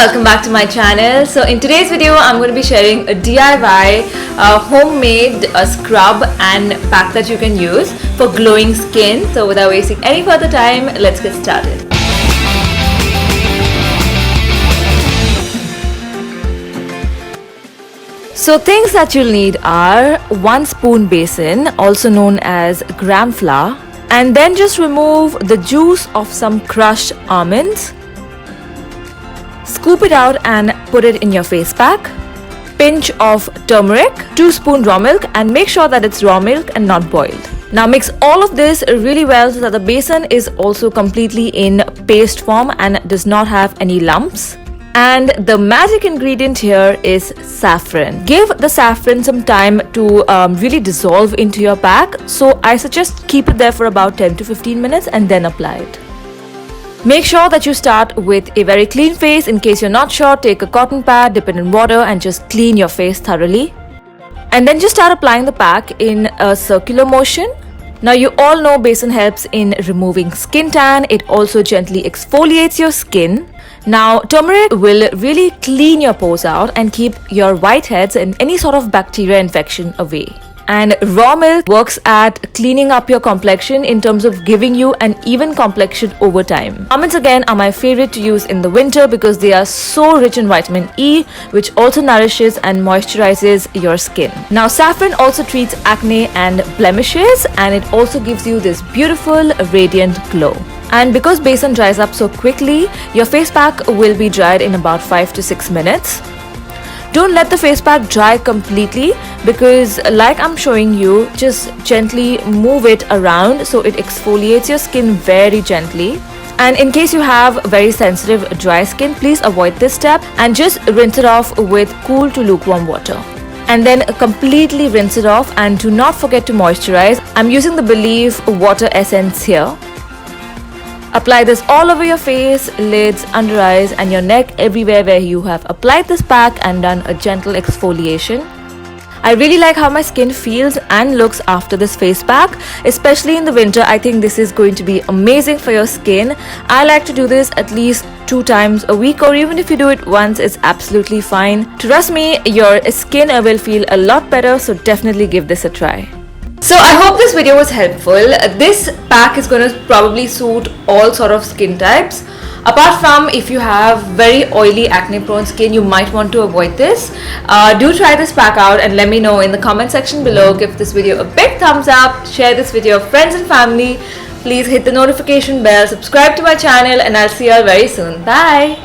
welcome back to my channel. So in today's video I'm going to be sharing a DIY homemade scrub and pack that you can use for glowing skin. So without wasting any further time, let's get started. So things that you'll need are 1 spoon besan, also known as gram flour, and then just remove the juice of some crushed almonds. Scoop it out and put it in your face pack. Pinch of turmeric, 2 spoons raw milk, and make sure that it's raw milk and not boiled. Now mix all of this really well so that the besan is also completely in paste form and does not have any lumps. And the magic ingredient here is saffron. Give the saffron some time to really dissolve into your pack. So I suggest keep it there for about 10 to 15 minutes and then apply it. Make sure that you start with a very clean face. In case you're not sure, take a cotton pad, dip it in water and just clean your face thoroughly. And then just start applying the pack in a circular motion. Now you all know besan helps in removing skin tan. It also gently exfoliates your skin. Now turmeric will really clean your pores out and keep your whiteheads and any sort of bacteria infection away. And raw milk works at cleaning up your complexion in terms of giving you an even complexion over time. Almonds again are my favorite to use in the winter because they are so rich in vitamin E, which also nourishes and moisturizes your skin. Now saffron also treats acne and blemishes, and it also gives you this beautiful radiant glow. And because besan dries up so quickly, your face pack will be dried in about 5 to 6 minutes. Don't let the face pack dry completely because like I'm showing you, just gently move it around so it exfoliates your skin very gently. And in case you have very sensitive dry skin, please avoid this step and just rinse it off with cool to lukewarm water. And then completely rinse it off, and do not forget to moisturize. I'm using the Believe water essence here. Apply this all over your face, lids, under eyes and your neck, everywhere where you have applied this pack and done a gentle exfoliation. I really like how my skin feels and looks after this face pack, especially in the winter. I think this is going to be amazing for your skin. I like to do this at least 2 times a week, or even if you do it once, it's absolutely fine. Trust me, your skin will feel a lot better, so definitely give this a try. So I hope this video was helpful. This pack is going to probably suit all sort of skin types. Apart from if you have very oily acne prone skin, you might want to avoid this. Do try this pack out and let me know in the comment section below. Give this video a big thumbs up, share this video with friends and family. Please hit the notification bell, subscribe to my channel, and I'll see you all very soon. Bye.